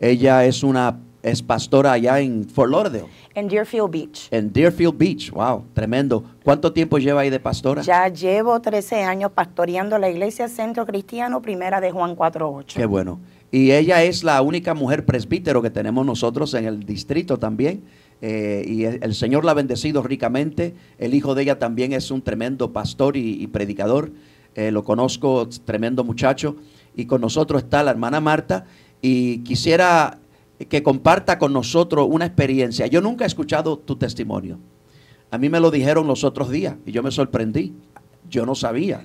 Ella es pastora allá en Fort Lauderdale, en Deerfield Beach. en Deerfield Beach. Wow, tremendo. ¿Cuánto tiempo lleva ahí de pastora? Ya llevo 13 años pastoreando la Iglesia Centro Cristiano Primera de Juan 4:8. Qué bueno. Y ella es la única mujer presbítero que tenemos nosotros en el distrito también. Y el Señor la ha bendecido ricamente. El hijo de ella también es un tremendo pastor y predicador. Lo conozco, tremendo muchacho. Y con nosotros está la hermana Marta. Y quisiera que comparta con nosotros una experiencia. Yo nunca he escuchado tu testimonio. A mí me lo dijeron los otros días y yo me sorprendí. Yo no sabía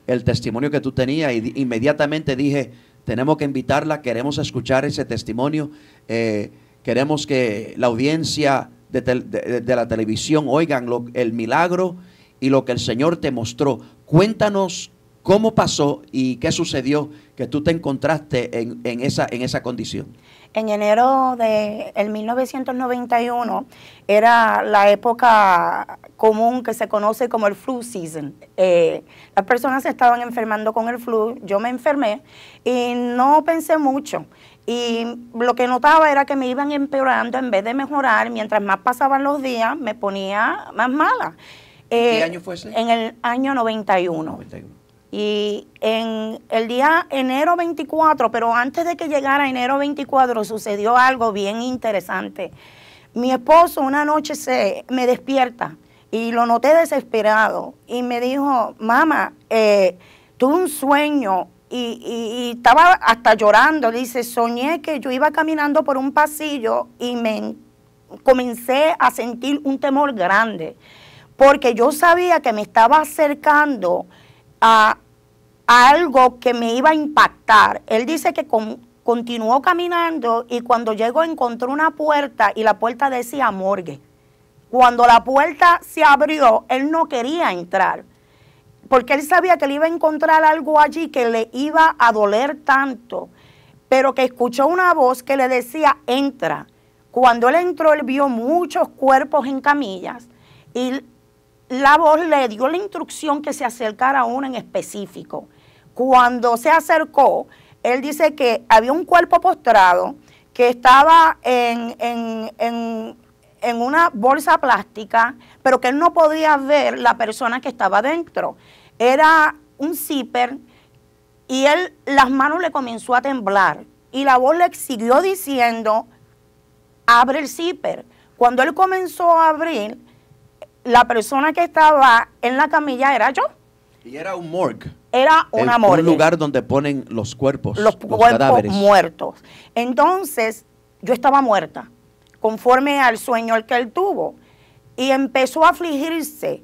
el testimonio que tú tenías y inmediatamente dije, tenemos que invitarla, queremos escuchar ese testimonio. Queremos que la audiencia de la televisión oigan el milagro y lo que el Señor te mostró. Cuéntanos cómo pasó y qué sucedió que tú te encontraste en esa condición. En enero de 1991 era la época común que se conoce como el flu season. Las personas se estaban enfermando con el flu, yo me enfermé y no pensé mucho. Y lo que notaba era que me iban empeorando en vez de mejorar. Mientras más pasaban los días, me ponía más mala. ¿Qué año fue ese? En el año 91. Y en el día enero 24, pero antes de que llegara enero 24, sucedió algo bien interesante. Mi esposo una noche me despierta y lo noté desesperado y me dijo, mamá, tuve un sueño y estaba hasta llorando. Dice, soñé que yo iba caminando por un pasillo y comencé a sentir un temor grande, porque yo sabía que me estaba acercando a algo que me iba a impactar. Él dice que continuó caminando y cuando llegó encontró una puerta y la puerta decía morgue. Cuando la puerta se abrió, él no quería entrar, porque él sabía que le iba a encontrar algo allí que le iba a doler tanto, pero que escuchó una voz que le decía, entra. Cuando él entró, él vio muchos cuerpos en camillas y la voz le dio la instrucción que se acercara a uno en específico. Cuando se acercó, él dice que había un cuerpo postrado que estaba en una bolsa plástica, pero que él no podía ver la persona que estaba dentro. Era un zipper y las manos le comenzó a temblar y la voz le siguió diciendo, abre el zipper. Cuando él comenzó a abrir, la persona que estaba en la camilla era yo. Y era un morgue. Era una morgue. Un lugar donde ponen los cuerpos, los cadáveres. Muertos. Entonces, yo estaba muerta, conforme al sueño que él tuvo. Y empezó a afligirse.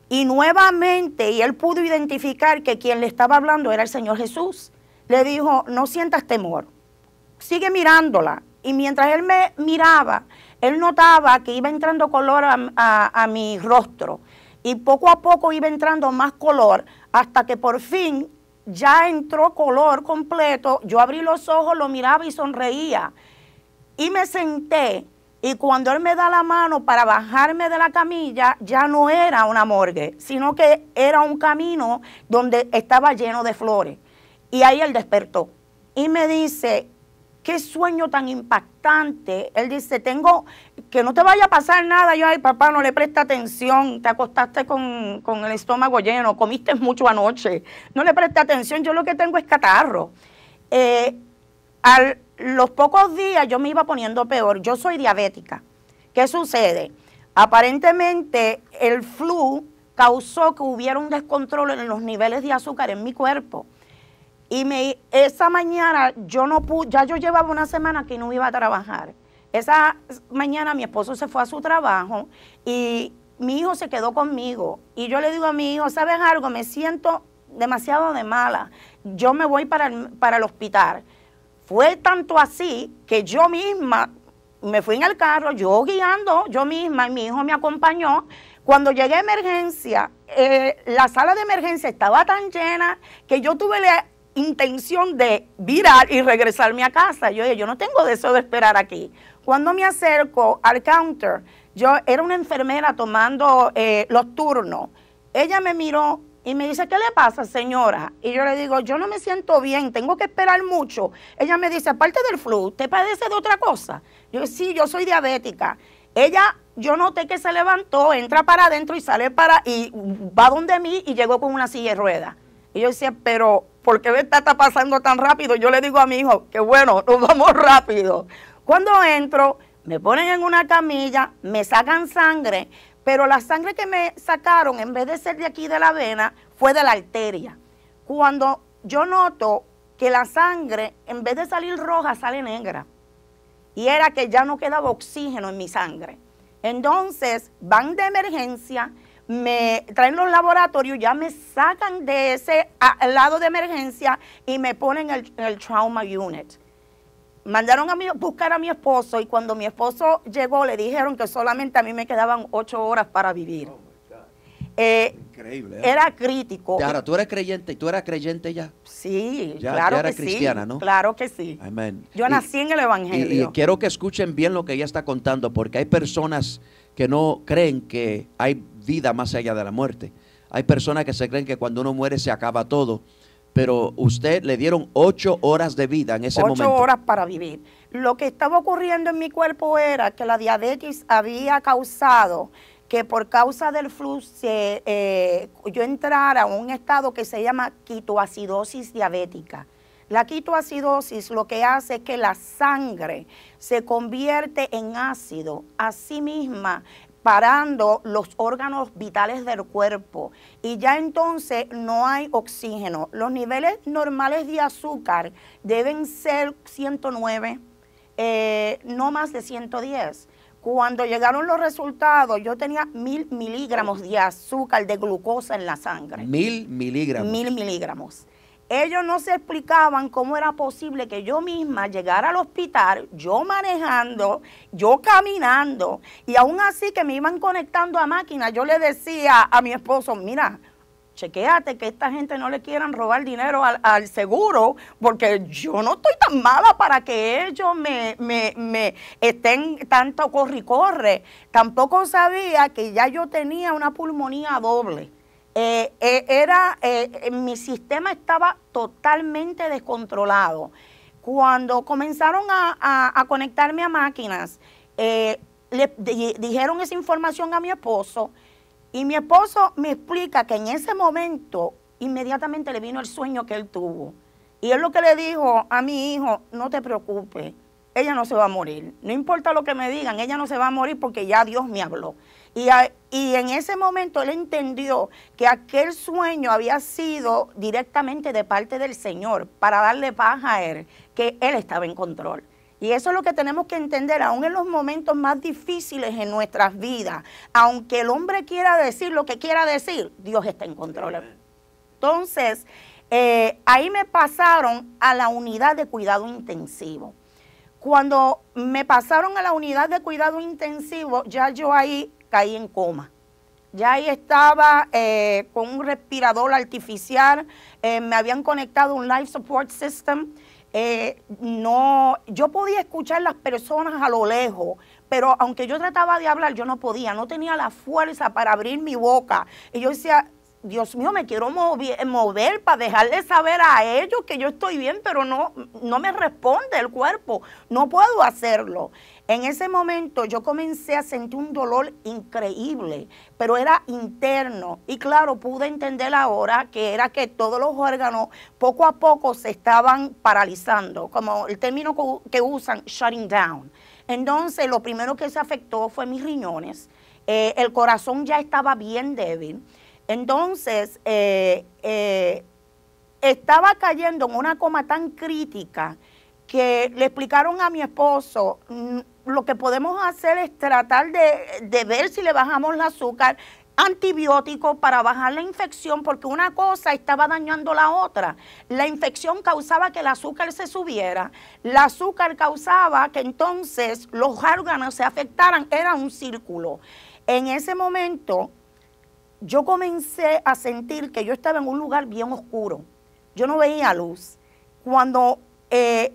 Y nuevamente, y él pudo identificar que quien le estaba hablando era el Señor Jesús. Le dijo, no sientas temor, sigue mirándola. Y mientras él me miraba, él notaba que iba entrando color a mi rostro. Y poco a poco iba entrando más color, hasta que por fin ya entró color completo. Yo abrí los ojos, lo miraba y sonreía. Y me senté. Y cuando él me da la mano para bajarme de la camilla, ya no era una morgue, sino que era un camino donde estaba lleno de flores. Y ahí él despertó. Y me dice, qué sueño tan impactante. Él dice, que no te vaya a pasar nada. Yo, ay, papá, no le presta atención. Te acostaste con el estómago lleno, comiste mucho anoche. No le presta atención, yo lo que tengo es catarro. Los pocos días yo me iba poniendo peor. Yo soy diabética. ¿Qué sucede? Aparentemente el flu causó que hubiera un descontrol en los niveles de azúcar en mi cuerpo. Y esa mañana yo no pude, ya yo llevaba una semana que no iba a trabajar. Esa mañana mi esposo se fue a su trabajo y mi hijo se quedó conmigo. Y yo le digo a mi hijo, ¿sabes algo? Me siento demasiado de mala. Yo me voy para el hospital. Fue tanto así que yo misma me fui en el carro, yo guiando, yo misma, y mi hijo me acompañó. Cuando llegué a emergencia, la sala de emergencia estaba tan llena que yo tuve la intención de virar y regresarme a casa. Yo no tengo deseo de esperar aquí. Cuando me acerco al counter, yo era una enfermera tomando los turnos. Ella me miró Y me dice, ¿qué le pasa, señora? Y yo le digo, yo no me siento bien, tengo que esperar mucho. Ella me dice, aparte del flu, ¿usted padece de otra cosa? Yo, sí, yo soy diabética. Ella, yo noté que se levantó, entra para adentro y y va donde mí y llegó con una silla de ruedas. Y yo decía, pero ¿por qué está pasando tan rápido? Yo le digo a mi hijo, que bueno, nos vamos rápido. Cuando entro, me ponen en una camilla, me sacan sangre, pero la sangre que me sacaron, en vez de ser de aquí de la vena, fue de la arteria. Cuando yo noto que la sangre, en vez de salir roja, sale negra. Y era que ya no quedaba oxígeno en mi sangre. Entonces, van de emergencia, me traen los laboratorios, ya me sacan de ese lado de emergencia y me ponen en el trauma unit. Mandaron a buscar a mi esposo y cuando mi esposo llegó le dijeron que solamente a mí me quedaban 8 horas para vivir. Increíble. Era crítico. Ahora, ¿tú eres creyente? ¿Tú eras creyente ya? Sí, ya, claro ya era que cristiana, sí. ¿no? Claro que sí. Amén. Yo nací en el Evangelio. Y quiero que escuchen bien lo que ella está contando, porque hay personas que no creen que hay vida más allá de la muerte. Hay personas que se creen que cuando uno muere se acaba todo. Pero usted le dieron 8 horas de vida en ese momento. 8 horas para vivir. Lo que estaba ocurriendo en mi cuerpo era que la diabetes había causado que por causa del flu yo entrara a un estado que se llama ketoacidosis diabética. La ketoacidosis lo que hace es que la sangre se convierte en ácido, así misma parando los órganos vitales del cuerpo y ya entonces no hay oxígeno. Los niveles normales de azúcar deben ser 109, no más de 110. Cuando llegaron los resultados, yo tenía 1000 miligramos de azúcar, de glucosa en la sangre. 1000 miligramos. 1000 miligramos. Ellos no se explicaban cómo era posible que yo misma llegara al hospital, yo manejando, yo caminando, y aún así que me iban conectando a máquinas, yo le decía a mi esposo, mira, chequéate que esta gente no le quieran robar dinero al seguro, porque yo no estoy tan mala para que ellos me estén tanto corre y corre. Tampoco sabía que ya yo tenía una pulmonía doble. Mi sistema estaba totalmente descontrolado. Cuando comenzaron a conectarme a máquinas, le dijeron esa información a mi esposo y mi esposo me explica que en ese momento inmediatamente le vino el sueño que él tuvo. Y él lo que le dijo a mi hijo, no te preocupes, ella no se va a morir. No importa lo que me digan, ella no se va a morir porque ya Dios me habló. Y en ese momento él entendió que aquel sueño había sido directamente de parte del Señor para darle paz a él, que él estaba en control. Y eso es lo que tenemos que entender, aún en los momentos más difíciles en nuestras vidas. Aunque el hombre quiera decir lo que quiera decir, Dios está en control. Entonces, ahí me pasaron a la unidad de cuidado intensivo. Cuando me pasaron a la unidad de cuidado intensivo, ya yo ahí caí en coma. Ya ahí estaba con un respirador artificial, me habían conectado un life support system. Yo podía escuchar las personas a lo lejos, pero aunque yo trataba de hablar, yo no podía, no tenía la fuerza para abrir mi boca. Y yo decía, Dios mío, me quiero mover para dejarles saber a ellos que yo estoy bien, pero no me responde el cuerpo, no puedo hacerlo. En ese momento yo comencé a sentir un dolor increíble, pero era interno. Y claro, pude entender ahora que era que todos los órganos poco a poco se estaban paralizando, como el término que usan, shutting down. Entonces, lo primero que se afectó fue mis riñones. El corazón ya estaba bien débil. Entonces, estaba cayendo en una coma tan crítica que le explicaron a mi esposo, lo que podemos hacer es tratar de ver si le bajamos el azúcar, antibióticos para bajar la infección, porque una cosa estaba dañando la otra. La infección causaba que el azúcar se subiera, el azúcar causaba que entonces los órganos se afectaran, era un círculo. En ese momento, yo comencé a sentir que yo estaba en un lugar bien oscuro. Yo no veía luz. Cuando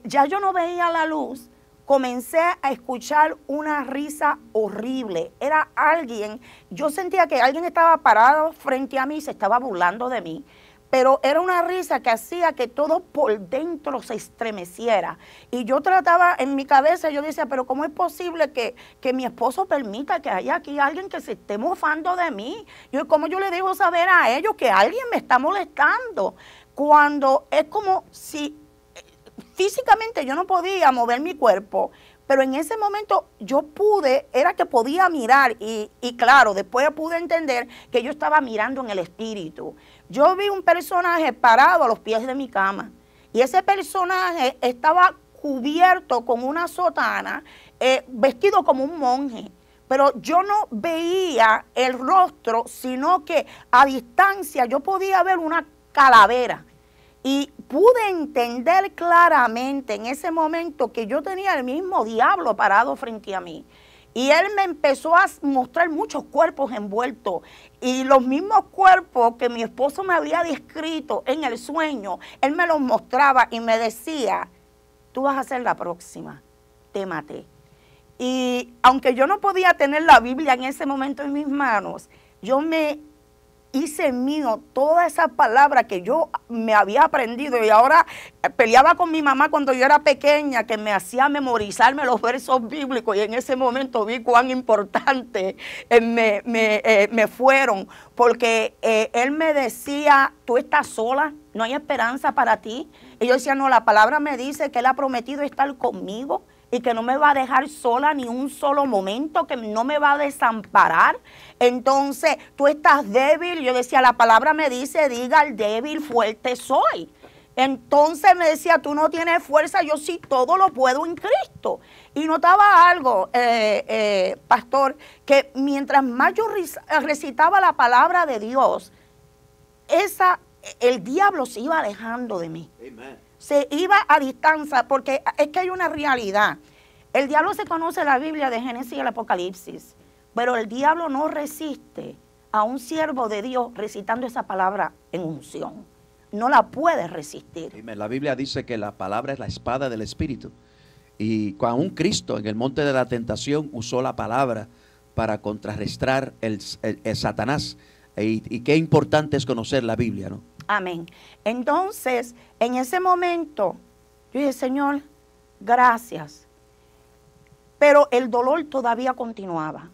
ya yo no veía la luz, comencé a escuchar una risa horrible. Era alguien, yo sentía que alguien estaba parado frente a mí y se estaba burlando de mí. Pero era una risa que hacía que todo por dentro se estremeciera. Y yo trataba en mi cabeza, yo decía, pero ¿cómo es posible que mi esposo permita que haya aquí alguien que se esté mofando de mí? ¿Cómo yo le dejo saber a ellos que alguien me está molestando? Cuando es como si físicamente yo no podía mover mi cuerpo, pero en ese momento yo era que podía mirar y claro, después pude entender que yo estaba mirando en el espíritu. Yo vi un personaje parado a los pies de mi cama y ese personaje estaba cubierto con una sotana, vestido como un monje. Pero yo no veía el rostro, sino que a distancia yo podía ver una calavera. Y pude entender claramente en ese momento que yo tenía el mismo diablo parado frente a mí. Y él me empezó a mostrar muchos cuerpos envueltos. Y los mismos cuerpos que mi esposo me había descrito en el sueño, él me los mostraba y me decía, tú vas a ser la próxima, te maté. Y aunque yo no podía tener la Biblia en ese momento en mis manos, yo me hice mío toda esa palabra que yo me había aprendido y ahora peleaba con mi mamá cuando yo era pequeña, que me hacía memorizarme los versos bíblicos y en ese momento vi cuán importante me fueron, porque él me decía, tú estás sola, no hay esperanza para ti. Y yo decía, no, la palabra me dice que él ha prometido estar conmigo y que no me va a dejar sola ni un solo momento, que no me va a desamparar. Entonces, tú estás débil. Yo decía, la palabra me dice, diga al débil, fuerte soy. Entonces me decía, tú no tienes fuerza, yo sí todo lo puedo en Cristo. Y notaba algo, pastor, que mientras más yo recitaba la palabra de Dios, el diablo se iba alejando de mí. Amen. Se iba a distancia, porque es que hay una realidad. El diablo se conoce la Biblia de Génesis y el Apocalipsis, pero el diablo no resiste a un siervo de Dios recitando esa palabra en unción. No la puede resistir. La Biblia dice que la palabra es la espada del Espíritu. Y cuando un Cristo en el monte de la tentación usó la palabra para contrarrestar el Satanás. Y qué importante es conocer la Biblia, ¿no? Amén. Entonces, en ese momento, yo dije, Señor, gracias. Pero el dolor todavía continuaba.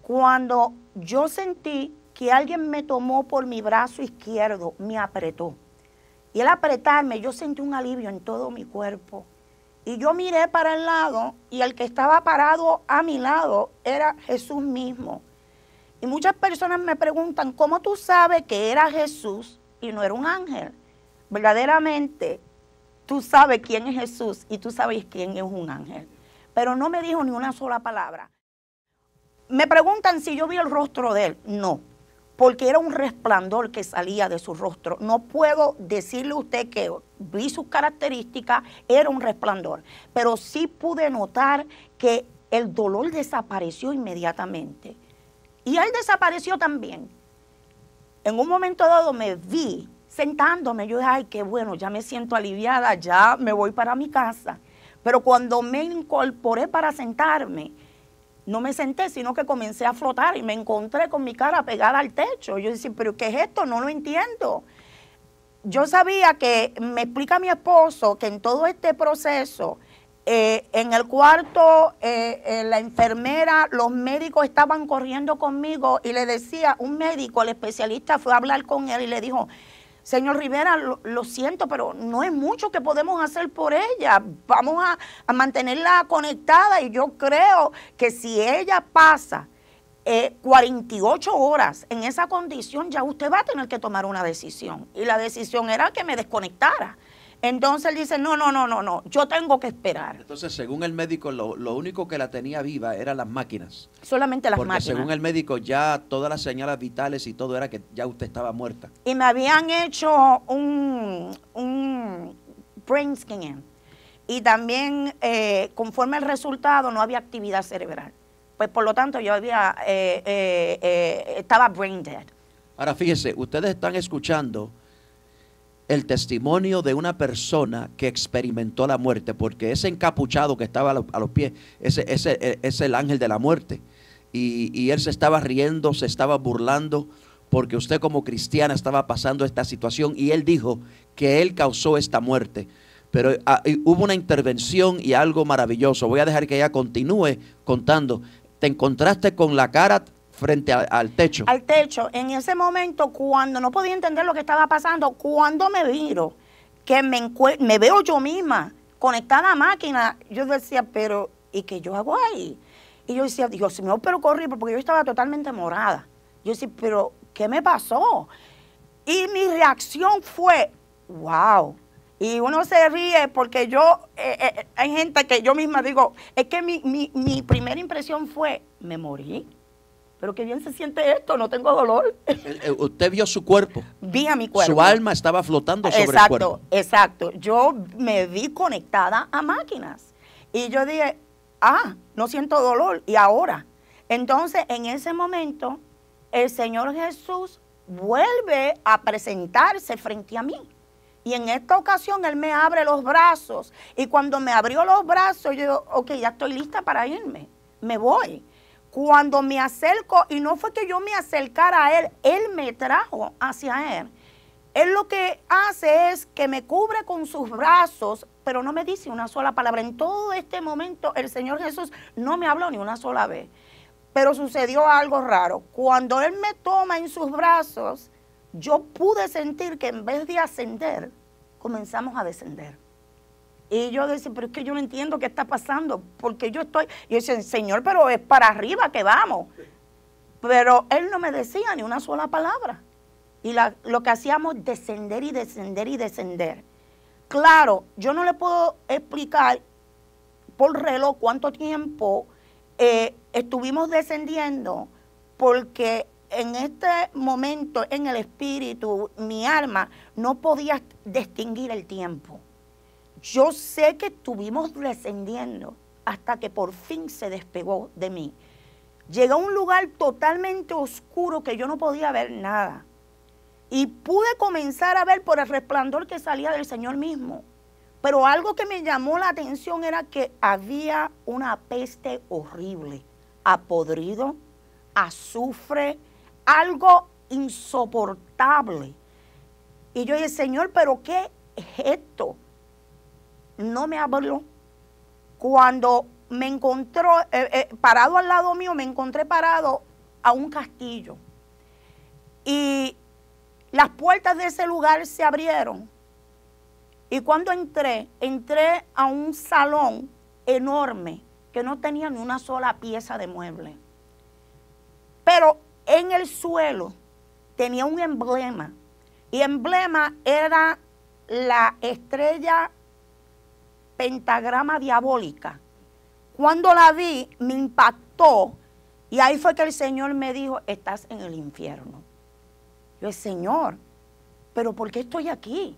Cuando yo sentí que alguien me tomó por mi brazo izquierdo, me apretó. Y al apretarme, yo sentí un alivio en todo mi cuerpo. Y yo miré para el lado, y el que estaba parado a mi lado era Jesús mismo. Y muchas personas me preguntan, ¿cómo tú sabes que era Jesús y no era un ángel? Verdaderamente, tú sabes quién es Jesús y tú sabes quién es un ángel. Pero no me dijo ni una sola palabra. Me preguntan si yo vi el rostro de él. No, porque era un resplandor que salía de su rostro. No puedo decirle a usted que vi sus características, era un resplandor. Pero sí pude notar que el dolor desapareció inmediatamente. Y él desapareció también. En un momento dado me vi sentándome. Yo dije, ay, qué bueno, ya me siento aliviada, ya me voy para mi casa. Pero cuando me incorporé para sentarme, no me senté, sino que comencé a flotar y me encontré con mi cara pegada al techo. Yo decía, ¿pero qué es esto? No lo entiendo. Yo sabía que, me explica mi esposo, que en todo este proceso, en el cuarto, la enfermera, los médicos estaban corriendo conmigo y le decía, un médico, el especialista, fue a hablar con él y le dijo, señor Rivera, lo siento, pero no es mucho que podemos hacer por ella. Vamos a mantenerla conectada y yo creo que si ella pasa 48 horas en esa condición, ya usted va a tener que tomar una decisión. Y la decisión era que me desconectara. Entonces él dice, no, yo tengo que esperar. Entonces, según el médico, lo único que la tenía viva eran las máquinas. Solamente las Porque máquinas. según el médico, ya todas las señales vitales y todo era que ya usted estaba muerta. Y me habían hecho un brain scan. Y también, conforme al resultado, no había actividad cerebral. Pues por lo tanto, yo estaba brain dead. Ahora fíjese, ustedes están escuchando el testimonio de una persona que experimentó la muerte, porque ese encapuchado que estaba a los pies, es el ángel de la muerte. Y él se estaba riendo, se estaba burlando, porque usted como cristiana estaba pasando esta situación, y él dijo que él causó esta muerte. Pero hubo una intervención y algo maravilloso. Voy a dejar que ella continúe contando. Te encontraste con la cara frente al techo. Al techo. En ese momento, cuando no podía entender lo que estaba pasando, cuando me viro, que me veo yo misma conectada a máquina, yo decía, pero ¿y qué yo hago ahí? Y yo decía, Dios mío, pero corrí, porque yo estaba totalmente morada. Yo decía, pero ¿qué me pasó? Y mi reacción fue, wow. Y uno se ríe porque hay gente que yo misma digo, es que mi primera impresión fue, me morí. Pero qué bien se siente esto, no tengo dolor. Usted vio su cuerpo. Vi a mi cuerpo. Su alma estaba flotando sobre el cuerpo. Exacto. Yo me vi conectada a máquinas. Y yo dije, no siento dolor. ¿Y ahora? Entonces, en ese momento, el Señor Jesús vuelve a presentarse frente a mí. Y en esta ocasión Él me abre los brazos. Y cuando me abrió los brazos, yo digo, ok, ya estoy lista para irme. Me voy. Cuando me acerco, y no fue que yo me acercara a Él, Él me trajo hacia Él. Él lo que hace es que me cubre con sus brazos, pero no me dice una sola palabra. En todo este momento el Señor Jesús no me habló ni una sola vez. Pero sucedió algo raro. Cuando Él me toma en sus brazos, yo pude sentir que en vez de ascender, comenzamos a descender. Y yo decía, pero es que yo no entiendo qué está pasando, porque yo decía, Señor, pero es para arriba que vamos. Pero Él no me decía ni una sola palabra. Y lo que hacíamos, descender y descender y descender. Claro, yo no le puedo explicar por reloj cuánto tiempo estuvimos descendiendo, porque en este momento, en el espíritu, mi alma no podía distinguir el tiempo. Yo sé que estuvimos descendiendo hasta que por fin se despegó de mí. Llegué a un lugar totalmente oscuro que yo no podía ver nada. Y pude comenzar a ver por el resplandor que salía del Señor mismo. Pero algo que me llamó la atención era que había una peste horrible, a podrido, azufre, algo insoportable. Y yo dije, Señor, ¿pero qué es esto? No me habló. Cuando me encontró, parado al lado mío, me encontré parado a un castillo. Y las puertas de ese lugar se abrieron. Y cuando entré a un salón enorme que no tenía ni una sola pieza de mueble. Pero en el suelo tenía un emblema. Y emblema era la estrella pentagrama diabólica. Cuando la vi, me impactó. Y ahí fue que el Señor me dijo, estás en el infierno. Yo, Señor, ¿pero por qué estoy aquí?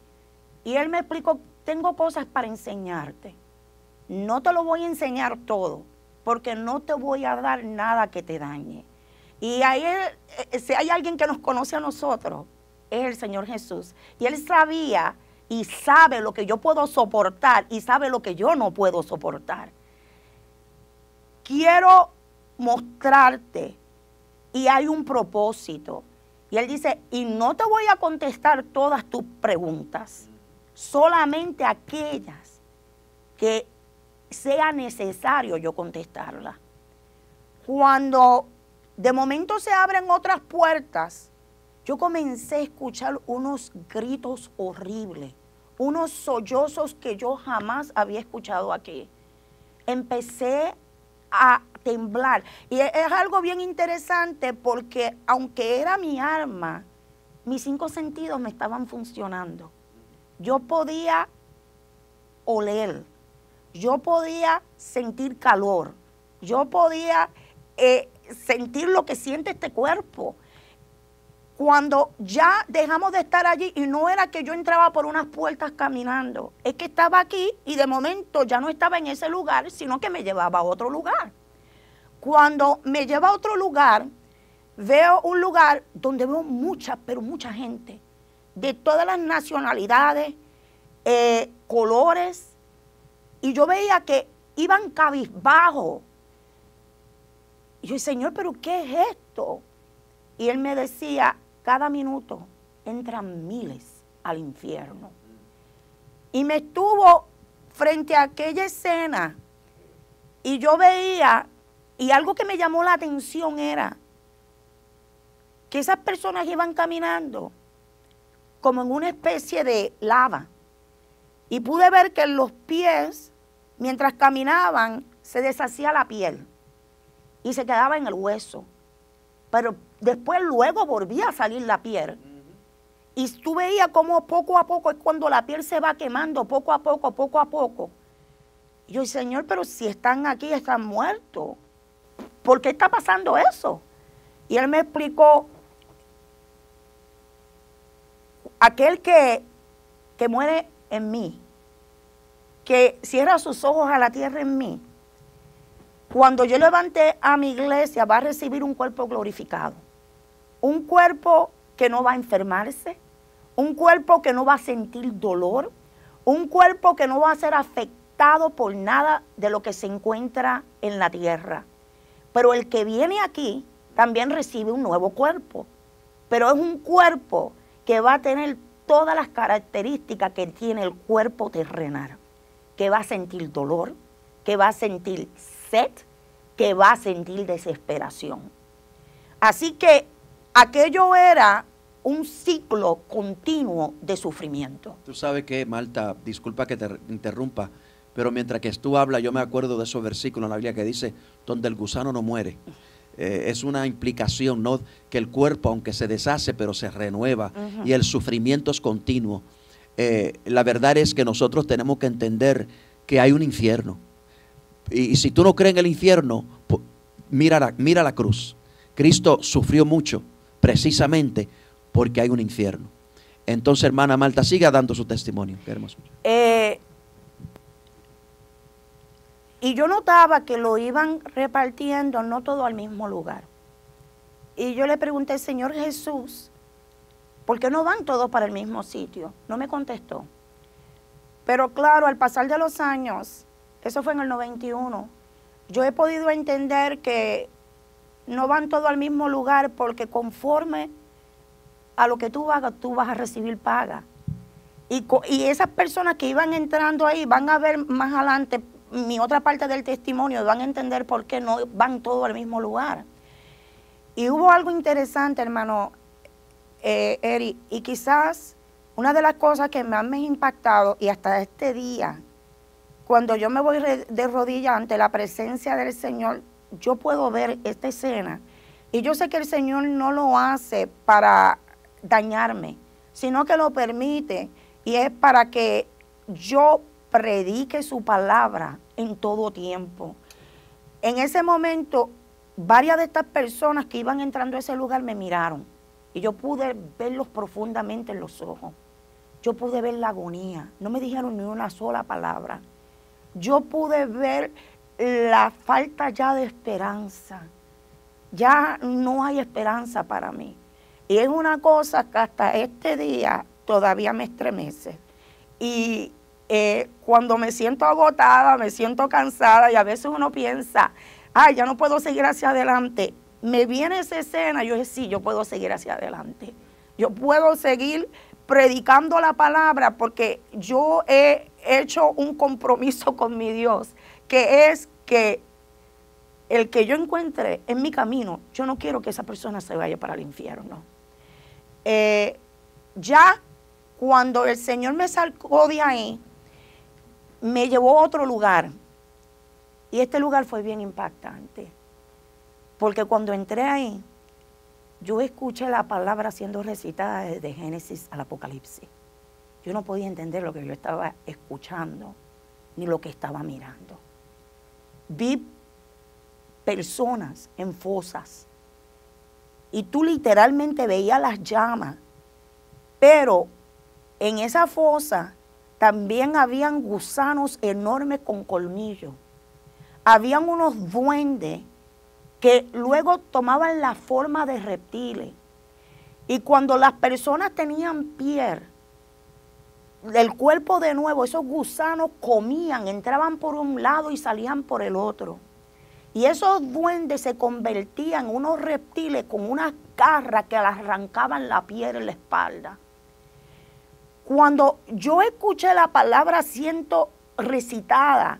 Y Él me explicó, tengo cosas para enseñarte. No te lo voy a enseñar todo, porque no te voy a dar nada que te dañe. Y ahí, si hay alguien que nos conoce a nosotros, es el Señor Jesús. Y Él sabía y sabe lo que yo puedo soportar y sabe lo que yo no puedo soportar. Quiero mostrarte y hay un propósito. Y Él dice, y no te voy a contestar todas tus preguntas, solamente aquellas que sea necesario yo contestarlas. Cuando de momento se abren otras puertas, yo comencé a escuchar unos gritos horribles, unos sollozos que yo jamás había escuchado aquí. Empecé a temblar. Y es algo bien interesante porque aunque era mi alma, mis 5 sentidos me estaban funcionando. Yo podía oler, yo podía sentir calor, yo podía sentir lo que siente este cuerpo. Cuando ya dejamos de estar allí, y no era que yo entraba por unas puertas caminando, es que estaba aquí y de momento ya no estaba en ese lugar, sino que me llevaba a otro lugar. Cuando me lleva a otro lugar, veo un lugar donde veo mucha, pero mucha gente. de todas las nacionalidades, colores, y yo veía que iban cabizbajo. Y yo, Señor, ¿pero qué es esto? Y Él me decía, cada minuto entran miles al infierno. Y me estuvo frente a aquella escena, y yo veía, y algo que me llamó la atención era que esas personas iban caminando como en una especie de lava. Y pude ver que en los pies, mientras caminaban, se deshacía la piel y se quedaba en el hueso. Pero después luego volvía a salir la piel. Y tú veías como poco a poco es cuando la piel se va quemando, poco a poco, poco a poco. Y yo, Señor, pero si están aquí, están muertos. ¿Por qué está pasando eso? Y Él me explicó, aquel que muere en mí, que cierra sus ojos a la tierra en mí, cuando yo levante a mi iglesia va a recibir un cuerpo glorificado. Un cuerpo que no va a enfermarse, un cuerpo que no va a sentir dolor, un cuerpo que no va a ser afectado por nada de lo que se encuentra en la tierra. Pero el que viene aquí también recibe un nuevo cuerpo, pero es un cuerpo que va a tener todas las características que tiene el cuerpo terrenal, que va a sentir dolor, que va a sentir sed, que va a sentir desesperación. Así que aquello era un ciclo continuo de sufrimiento. Tú sabes que, Marta, disculpa que te interrumpa, pero mientras que tú hablas, yo me acuerdo de esos versículos en la Biblia que dice, donde el gusano no muere. Es una implicación, ¿no? Que el cuerpo, aunque se deshace, pero se renueva, y el sufrimiento es continuo. La verdad es que nosotros tenemos que entender que hay un infierno. Y si tú no crees en el infierno, mira la cruz. Cristo sufrió mucho, precisamente porque hay un infierno. Entonces, hermana Marta, siga dando su testimonio. Queremos escuchar. Y yo notaba que lo iban repartiendo, no todo al mismo lugar. Y yo le pregunté, Señor Jesús, ¿por qué no van todos para el mismo sitio? No me contestó. Pero claro, al pasar de los años, eso fue en el 91, yo he podido entender que no van todos al mismo lugar porque conforme a lo que tú hagas, tú vas a recibir paga. Y esas personas que iban entrando ahí van a ver más adelante mi otra parte del testimonio, van a entender por qué no van todos al mismo lugar. Y hubo algo interesante, hermano Eri, y quizás una de las cosas que más me ha impactado, y hasta este día, cuando yo me voy de rodillas ante la presencia del Señor, yo puedo ver esta escena, y yo sé que el Señor no lo hace para dañarme, sino que lo permite, y es para que yo predique su palabra en todo tiempo. En ese momento, varias de estas personas que iban entrando a ese lugar me miraron y yo pude verlos profundamente en los ojos. Yo pude ver la agonía, no me dijeron ni una sola palabra. Yo pude ver la falta ya de esperanza. Ya no hay esperanza para mí. Y es una cosa que hasta este día todavía me estremece. Y cuando me siento agotada, me siento cansada y a veces uno piensa, ay, ya no puedo seguir hacia adelante. Me viene esa escena, yo dije, sí, yo puedo seguir hacia adelante. Yo puedo seguir predicando la palabra porque yo he hecho un compromiso con mi Dios, que es que el que yo encuentre en mi camino, yo no quiero que esa persona se vaya para el infierno. Ya cuando el Señor me sacó de ahí, me llevó a otro lugar. Y este lugar fue bien impactante. Porque cuando entré ahí, yo escuché la palabra siendo recitada desde Génesis al Apocalipsis. Yo no podía entender lo que yo estaba escuchando, ni lo que estaba mirando. Vi personas en fosas. Y tú literalmente veías las llamas. Pero en esa fosa también habían gusanos enormes con colmillos. Habían unos duendes que luego tomaban la forma de reptiles. Y cuando las personas tenían piel, el cuerpo de nuevo, esos gusanos comían, entraban por un lado y salían por el otro. Y esos duendes se convertían en unos reptiles con unas garras que le arrancaban la piel en la espalda. Cuando yo escuché la palabra siento recitada,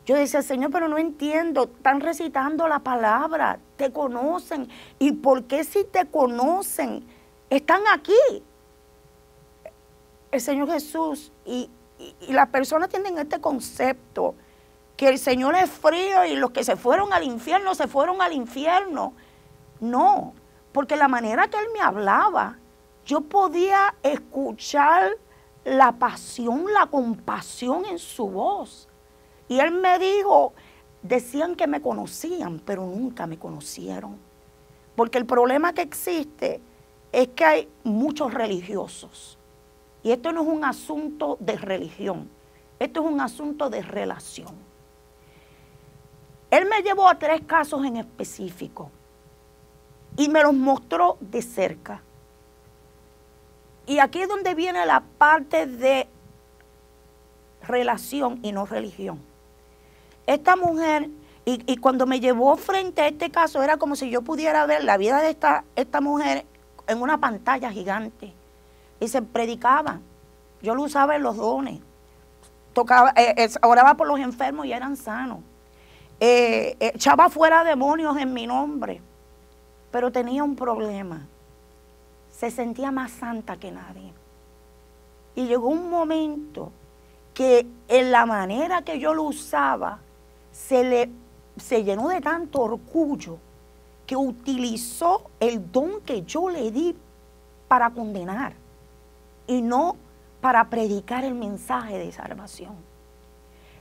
yo decía, Señor, pero no entiendo, están recitando la palabra, te conocen. ¿Y por qué si te conocen, están aquí? El Señor Jesús y las personas tienen este concepto, que el Señor es frío y los que se fueron al infierno, se fueron al infierno. No, porque la manera que Él me hablaba, yo podía escuchar la pasión, la compasión en su voz. Y Él me dijo, decían que me conocían, pero nunca me conocieron. Porque el problema que existe es que hay muchos religiosos. Y esto no es un asunto de religión, esto es un asunto de relación. Él me llevó a 3 casos en específico y me los mostró de cerca. Y aquí es donde viene la parte de relación y no religión. Esta mujer, y cuando me llevó frente a este caso, era como si yo pudiera ver la vida de esta mujer en una pantalla gigante. Y se predicaba. Yo lo usaba en los dones. Tocaba, oraba por los enfermos y eran sanos. Echaba fuera demonios en mi nombre. Pero tenía un problema. Se sentía más santa que nadie. Y llegó un momento que en la manera que yo lo usaba, se llenó de tanto orgullo que utilizó el don que yo le di para condenar y no para predicar el mensaje de salvación.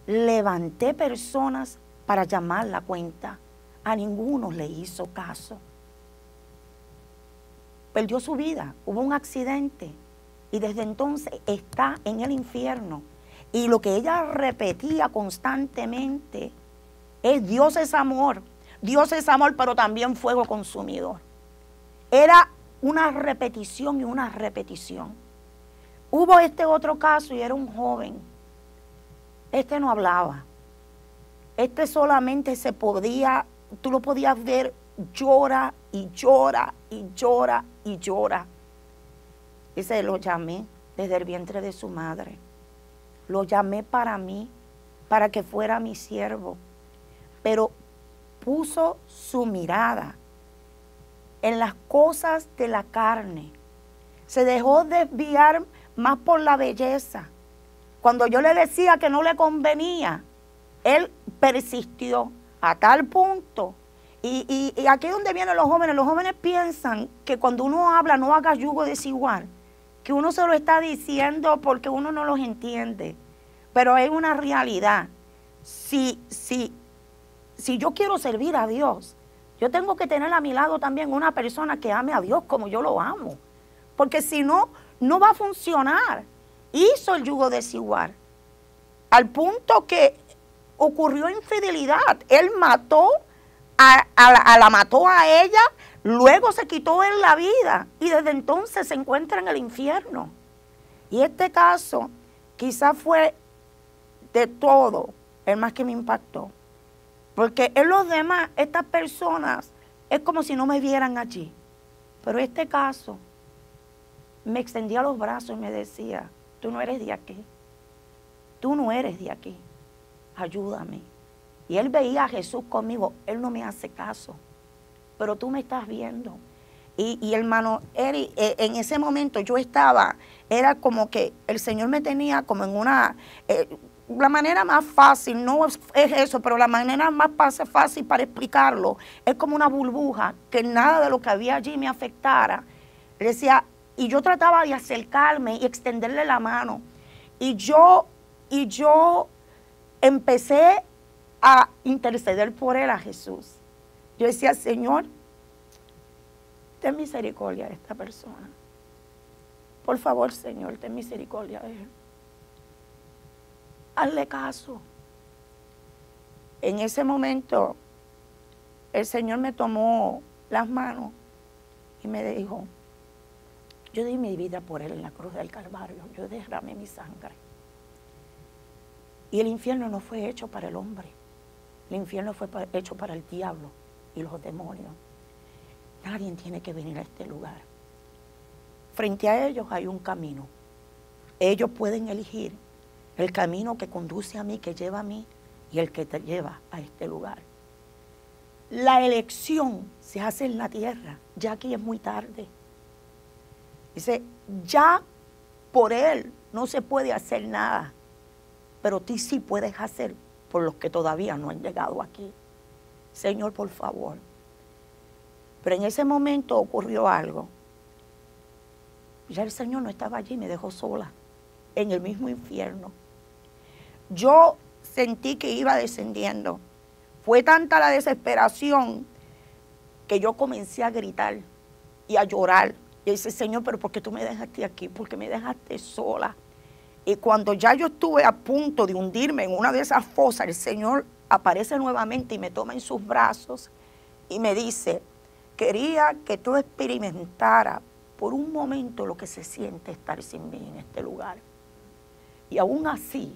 Levanté personas para llamar la cuenta. A ninguno le hizo caso. Perdió su vida, hubo un accidente y desde entonces está en el infierno. Y lo que ella repetía constantemente es: Dios es amor, pero también fuego consumidor. Era una repetición y una repetición. Hubo este otro caso y era un joven. Este no hablaba. Este solamente tú lo podías ver, llora y llora y llora y llora. Dice, lo llamé desde el vientre de su madre. Lo llamé para mí, para que fuera mi siervo. Pero puso su mirada en las cosas de la carne. Se dejó desviar más por la belleza. Cuando yo le decía que no le convenía, él persistió a tal punto. Y aquí es donde vienen los jóvenes. Los jóvenes piensan que cuando uno habla, no haga yugo desigual, que uno se lo está diciendo porque uno no los entiende. Pero es una realidad. Si yo quiero servir a Dios, yo tengo que tener a mi lado también una persona que ame a Dios como yo lo amo. Porque si no, no va a funcionar. Hizo el yugo desigual. Al punto que ocurrió infidelidad. Él mató la mató a ella, luego se quitó él la vida y desde entonces se encuentra en el infierno. Y este caso quizás fue de todo el más que me impactó. Porque en los demás, estas personas, es como si no me vieran allí. Pero este caso me extendía los brazos y me decía, tú no eres de aquí. Tú no eres de aquí. Ayúdame. Y él veía a Jesús conmigo. Él no me hace caso. Pero tú me estás viendo. Y hermano Eri, en ese momento yo estaba, era como que el Señor me tenía como en una... la manera más fácil, no es eso, pero la manera más fácil para explicarlo, es como una burbuja, que nada de lo que había allí me afectara. Le decía, y yo trataba de acercarme y extenderle la mano. Y yo empecé a interceder por él a Jesús. Yo decía, Señor, ten misericordia de esta persona. Por favor, Señor, ten misericordia de él. Hazle caso. En ese momento, el Señor me tomó las manos y me dijo, Yo di mi vida por Él en la cruz del Calvario. Yo derramé mi sangre. Y el infierno no fue hecho para el hombre. El infierno fue hecho para el diablo y los demonios. Nadie tiene que venir a este lugar. Frente a ellos hay un camino. Ellos pueden elegir el camino que conduce a mí, que lleva a mí, y el que te lleva a este lugar. La elección se hace en la tierra. Ya aquí es muy tarde. Dice, ya por Él no se puede hacer nada, pero tú sí puedes hacer por los que todavía no han llegado aquí. Señor, por favor. Pero en ese momento ocurrió algo. Ya el Señor no estaba allí, me dejó sola, en el mismo infierno. Yo sentí que iba descendiendo. Fue tanta la desesperación que yo comencé a gritar y a llorar. Y dice, Señor, pero ¿por qué tú me dejaste aquí? ¿Por qué me dejaste sola? Y cuando ya yo estuve a punto de hundirme en una de esas fosas, el Señor aparece nuevamente y me toma en sus brazos y me dice, quería que tú experimentaras por un momento lo que se siente estar sin mí en este lugar. Y aún así,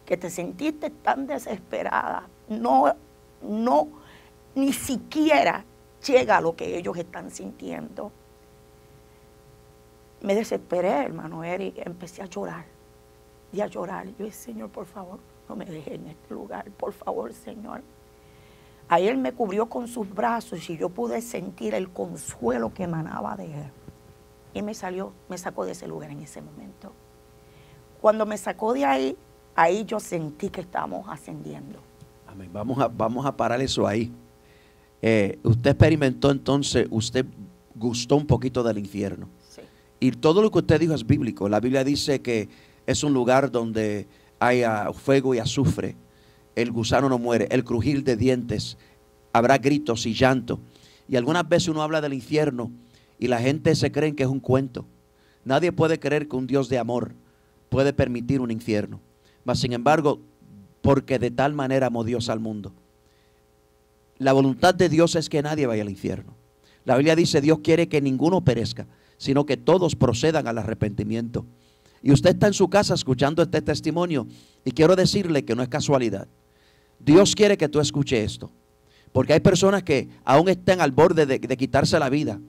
que te sentiste tan desesperada, ni siquiera llega a lo que ellos están sintiendo. Me desesperé, hermano Eric, empecé a llorar y a llorar. Yo dije, Señor, por favor, no me dejes en este lugar, por favor, Señor. Ahí Él me cubrió con sus brazos y yo pude sentir el consuelo que emanaba de Él. Y me sacó de ese lugar en ese momento. Cuando me sacó de ahí, ahí yo sentí que estábamos ascendiendo. Amén. Vamos a parar eso ahí. Usted experimentó entonces, usted gustó un poquito del infierno. Sí. Y todo lo que usted dijo es bíblico. La Biblia dice que es un lugar donde hay fuego y azufre. El gusano no muere, el crujir de dientes, habrá gritos y llanto. Y algunas veces uno habla del infierno y la gente se cree que es un cuento. Nadie puede creer que un Dios de amor puede permitir un infierno. Mas sin embargo, porque de tal manera amó Dios al mundo. La voluntad de Dios es que nadie vaya al infierno. La Biblia dice, Dios quiere que ninguno perezca, sino que todos procedan al arrepentimiento. Y usted está en su casa escuchando este testimonio y quiero decirle que no es casualidad. Dios quiere que tú escuches esto, porque hay personas que aún están al borde de quitarse la vida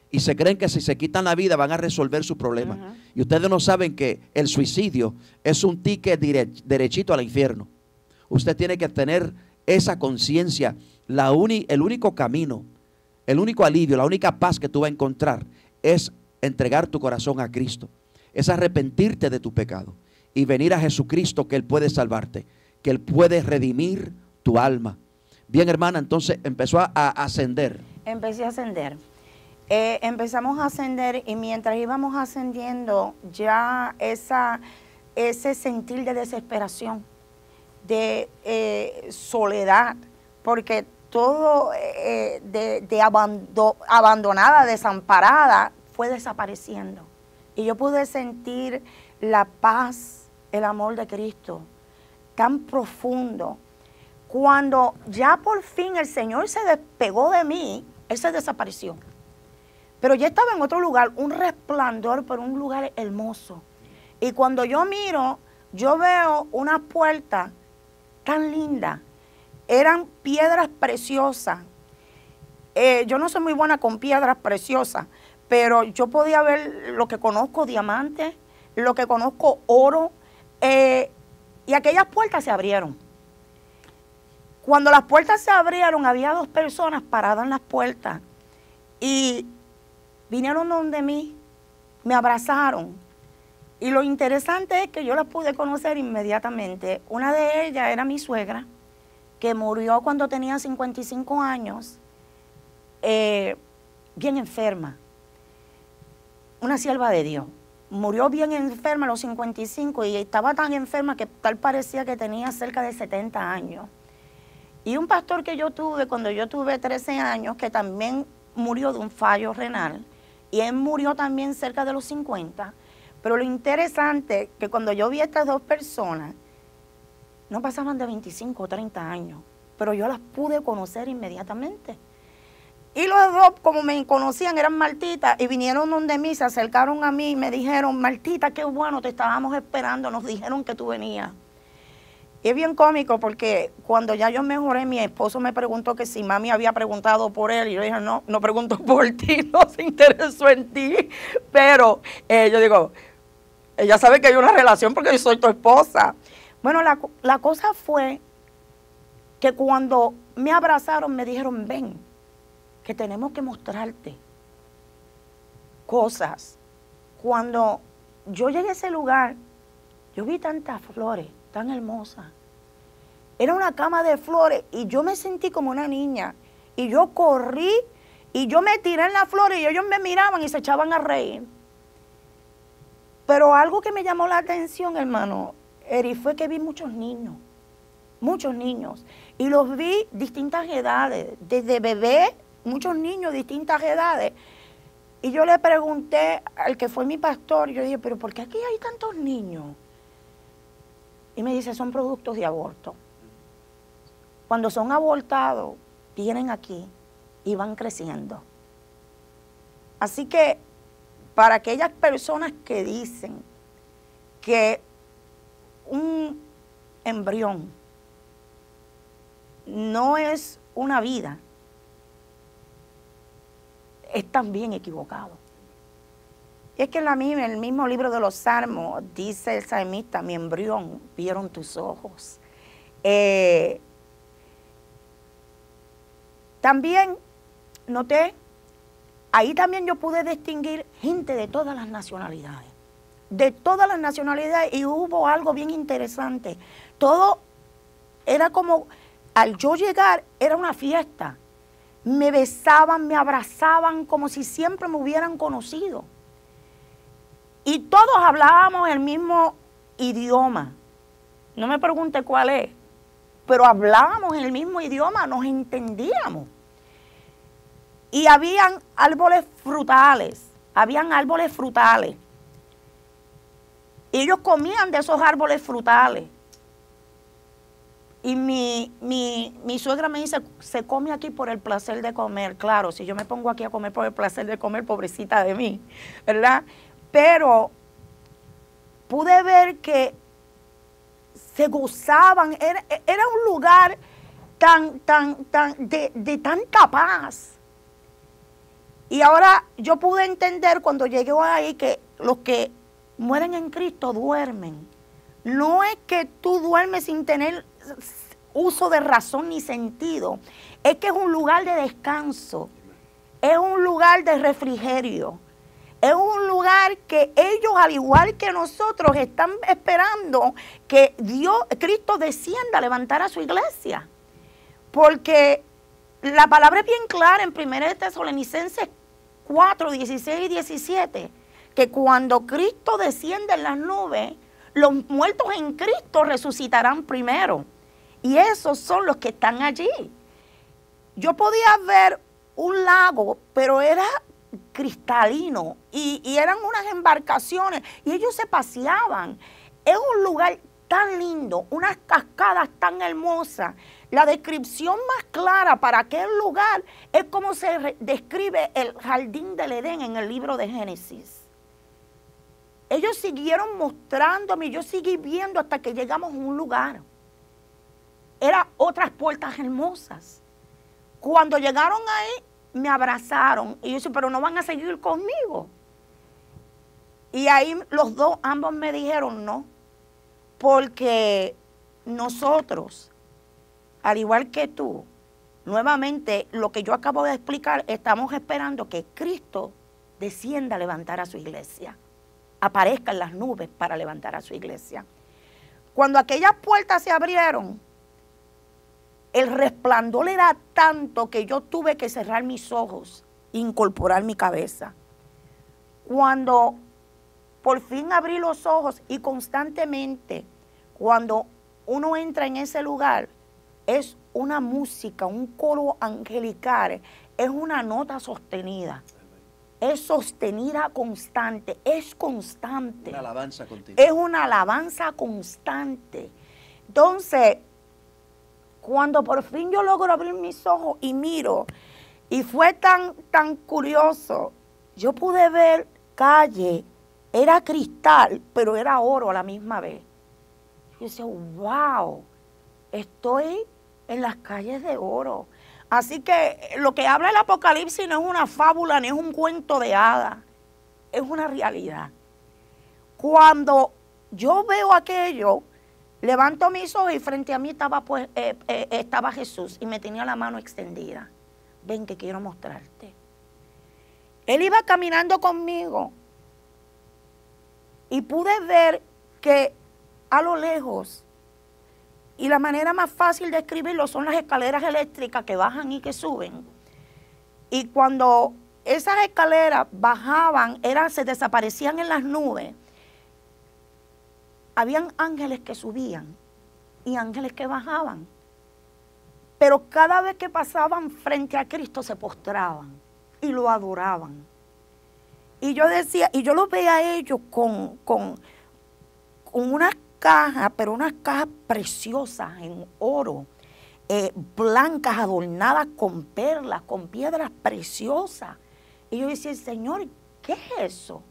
y se creen que si se quitan la vida van a resolver su problema. Y ustedes no saben que el suicidio es un ticket derechito al infierno. Usted tiene que tener esa conciencia. El único camino, el único alivio, la única paz que tú vas a encontrar es entregar tu corazón a Cristo. Es arrepentirte de tu pecado y venir a Jesucristo, que Él puede salvarte, que Él puede redimir tu alma. Bien, hermana, entonces empezó a ascender. Empecé a ascender. Empezamos a ascender y mientras íbamos ascendiendo ya ese sentir de desesperación, de soledad, porque todo abandonada, desamparada, fue desapareciendo. Y yo pude sentir la paz, el amor de Cristo, tan profundo. Cuando ya por fin el Señor se despegó de mí, Él se desapareció. Pero ya estaba en otro lugar, un resplandor, pero un lugar hermoso. Y cuando yo miro, yo veo una puerta tan linda. Eran piedras preciosas. Yo no soy muy buena con piedras preciosas, pero yo podía ver lo que conozco, diamantes, lo que conozco, oro. Y aquellas puertas se abrieron. Cuando las puertas se abrieron, había dos personas paradas en las puertas. Y vinieron donde mí, me abrazaron. Y lo interesante es que yo las pude conocer inmediatamente. Una de ellas era mi suegra, que murió cuando tenía 55 años, bien enferma. Una sierva de Dios. Murió bien enferma a los 55 y estaba tan enferma que tal parecía que tenía cerca de 70 años. Y un pastor que yo tuve cuando yo tuve 13 años, que también murió de un fallo renal, y él murió también cerca de los 50. Pero lo interesante es que cuando yo vi a estas dos personas, no pasaban de 25 o 30 años, pero yo las pude conocer inmediatamente. Y los dos, como me conocían, eran Martita, y vinieron donde mí, se acercaron a mí y me dijeron, Martita, qué bueno, te estábamos esperando, nos dijeron que tú venías. Y es bien cómico porque cuando ya yo mejoré, mi esposo me preguntó que si mami había preguntado por él, y yo dije, no, no preguntó por ti, no se interesó en ti, pero yo digo, ella sabe que hay una relación porque yo soy tu esposa. Bueno, la cosa fue que cuando me abrazaron me dijeron, ven, que tenemos que mostrarte cosas. Cuando yo llegué a ese lugar, yo vi tantas flores, tan hermosas. Era una cama de flores y yo me sentí como una niña. Y yo corrí y yo me tiré en las flores y ellos me miraban y se echaban a reír. Pero algo que me llamó la atención, hermano Eri, fue que vi muchos niños. Y los vi distintas edades, desde bebé, muchos niños de distintas edades. Y yo le pregunté al que fue mi pastor, yo dije, pero ¿por qué aquí hay tantos niños? Y me dice, son productos de aborto. Cuando son abortados, vienen aquí y van creciendo. Así que, para aquellas personas que dicen que un embrión no es una vida, es también equivocado. Y es que en el mismo libro de los Salmos dice el salmista, mi embrión vieron tus ojos. También noté, ahí también yo pude distinguir gente de todas las nacionalidades. Y hubo algo bien interesante. Todo era como, al yo llegar, era una fiesta. Me besaban, me abrazaban como si siempre me hubieran conocido. Y todos hablábamos el mismo idioma. No me pregunte cuál es, pero hablábamos el mismo idioma, nos entendíamos. Y habían árboles frutales. Y ellos comían de esos árboles frutales. Y mi suegra me dice, se come aquí por el placer de comer. Claro, si yo me pongo aquí a comer por el placer de comer, pobrecita de mí, ¿verdad? Pero pude ver que se gozaban. Era un lugar de tanta paz. Y ahora yo pude entender cuando llegué ahí que los que mueren en Cristo duermen. No es que tú duermes sin tener uso de razón ni sentido. Es que es un lugar de descanso. Es un lugar de refrigerio. Es un lugar que ellos, al igual que nosotros, están esperando que Cristo descienda a levantar a su iglesia. Porque la palabra es bien clara en 1 Tesalonicenses 4, 16 y 17, que cuando Cristo desciende en las nubes, los muertos en Cristo resucitarán primero. Y esos son los que están allí. Yo podía ver un lago, pero era cristalino y eran unas embarcaciones y ellos se paseaban. Es un lugar tan lindo, unas cascadas tan hermosas. La descripción más clara para aquel lugar es como se describe el jardín del Edén en el libro de Génesis. Ellos siguieron mostrándome, yo seguí viendo hasta que llegamos a un lugar. Eran otras puertas hermosas. Cuando llegaron ahí, me abrazaron. Y yo dije, pero no van a seguir conmigo. Y ahí ambos me dijeron no. Porque nosotros, al igual que tú, nuevamente, lo que yo acabo de explicar, estamos esperando que Cristo descienda a levantar a su iglesia. Aparezca en las nubes para levantar a su iglesia. Cuando aquellas puertas se abrieron, el resplandor era tanto que yo tuve que cerrar mis ojos e incorporar mi cabeza. Cuando por fin abrí los ojos y constantemente, cuando uno entra en ese lugar, es una música, un coro angelical, es una nota sostenida. Es sostenida constante, es constante. Una alabanza continua. Es una alabanza constante. Entonces, cuando por fin yo logro abrir mis ojos y miro, Y fue tan curioso. Yo pude ver calle, era cristal, pero era oro a la misma vez. Yo decía, wow, estoy en las calles de oro. Así que lo que habla el Apocalipsis no es una fábula, ni es un cuento de hadas, es una realidad. Cuando yo veo aquello, levanto mis ojos y frente a mí estaba Jesús y me tenía la mano extendida. Ven que quiero mostrarte. Él iba caminando conmigo y pude ver que a lo lejos, y la manera más fácil de escribirlo son las escaleras eléctricas que bajan y que suben. Y cuando esas escaleras bajaban, se desaparecían en las nubes, habían ángeles que subían y ángeles que bajaban. Pero cada vez que pasaban frente a Cristo se postraban y lo adoraban. Y yo decía, y yo los veía a ellos con unas cajas, pero unas cajas preciosas en oro, blancas, adornadas con perlas, con piedras preciosas. Y yo decía, Señor, ¿qué es eso?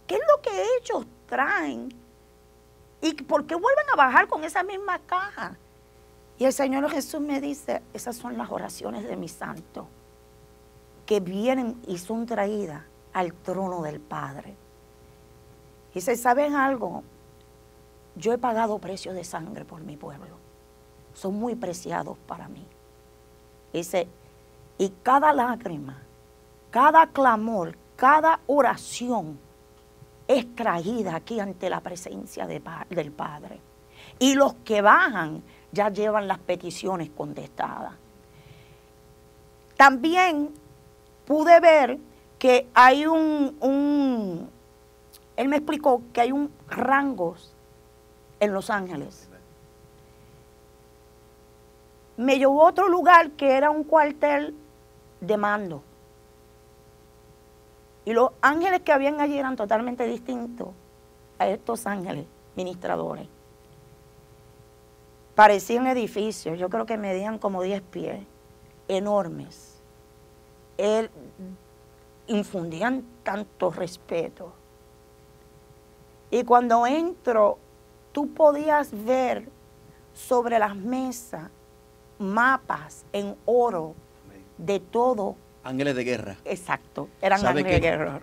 ¿Qué es lo que ellos traen? ¿Y por qué vuelven a bajar con esa misma caja? Y el Señor Jesús me dice, esas son las oraciones de mis santos, que vienen y son traídas al trono del Padre. Y dice, ¿saben algo? Yo he pagado precio de sangre por mi pueblo. Son muy preciados para mí. Dice, y cada lágrima, cada clamor, cada oración es traída aquí ante la presencia del Padre. Y los que bajan ya llevan las peticiones contestadas. También pude ver que hay él me explicó que hay rangos en Los Ángeles. Me llevó a otro lugar que era un cuartel de mando. Y los ángeles que habían allí eran totalmente distintos a estos ángeles ministradores. Parecían edificios, yo creo que medían como 10 pies, enormes. Infundían tanto respeto. Y cuando entro, tú podías ver sobre las mesas mapas en oro de todo. Ángeles de guerra. Exacto, eran ángeles de guerra.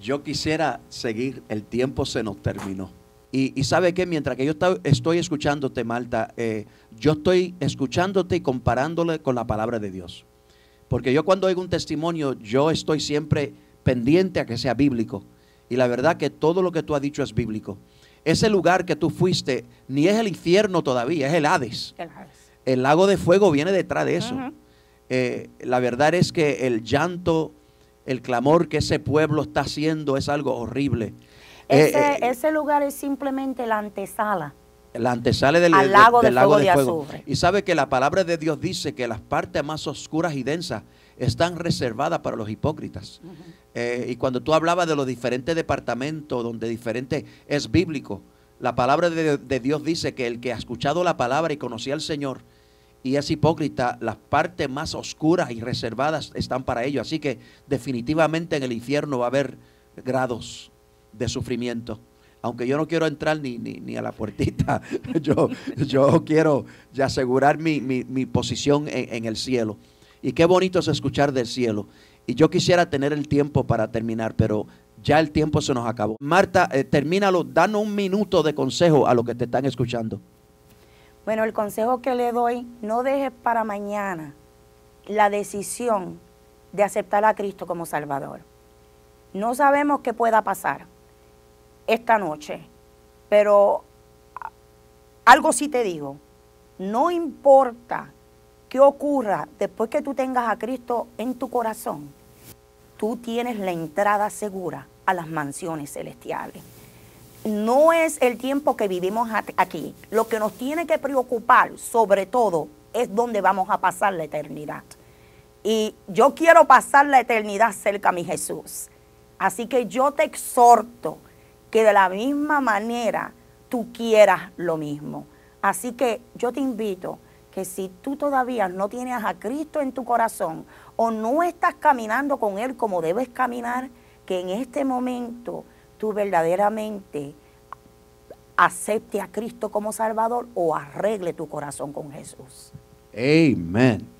Yo quisiera seguir, el tiempo se nos terminó. Y ¿sabe qué? Mientras que yo estoy escuchándote, Marta, yo estoy escuchándote y comparándole con la palabra de Dios. Porque yo cuando oigo un testimonio, yo estoy siempre pendiente a que sea bíblico. Y la verdad que todo lo que tú has dicho es bíblico. Ese lugar que tú fuiste, ni es el infierno todavía, es el Hades. El lago de fuego viene detrás de eso. La verdad es que el llanto, el clamor que ese pueblo está haciendo es algo horrible. Ese lugar es simplemente la antesala. La antesala del lago de fuego. Y sabe que la palabra de Dios dice que las partes más oscuras y densas están reservadas para los hipócritas. Y cuando tú hablabas de los diferentes departamentos, donde diferente es bíblico, la palabra de Dios dice que el que ha escuchado la palabra y conocía al Señor y es hipócrita, las partes más oscuras y reservadas están para ellos. Así que definitivamente en el infierno va a haber grados de sufrimiento. Aunque yo no quiero entrar ni a la puertita, yo quiero ya asegurar mi posición en el cielo. Y qué bonito es escuchar del cielo. Y yo quisiera tener el tiempo para terminar, pero ya el tiempo se nos acabó. Marta, termínalo, danos un minuto de consejo a los que te están escuchando. Bueno, el consejo que le doy, no dejes para mañana la decisión de aceptar a Cristo como Salvador. No sabemos qué pueda pasar esta noche, pero algo sí te digo, no importa qué ocurra después que tú tengas a Cristo en tu corazón, tú tienes la entrada segura a las mansiones celestiales. No es el tiempo que vivimos aquí. Lo que nos tiene que preocupar, sobre todo, es dónde vamos a pasar la eternidad. Y yo quiero pasar la eternidad cerca a mi Jesús. Así que yo te exhorto que de la misma manera tú quieras lo mismo. Así que yo te invito que si tú todavía no tienes a Cristo en tu corazón o no estás caminando con Él como debes caminar, que en este momento tú verdaderamente acepte a Cristo como Salvador o arregle tu corazón con Jesús. Amen.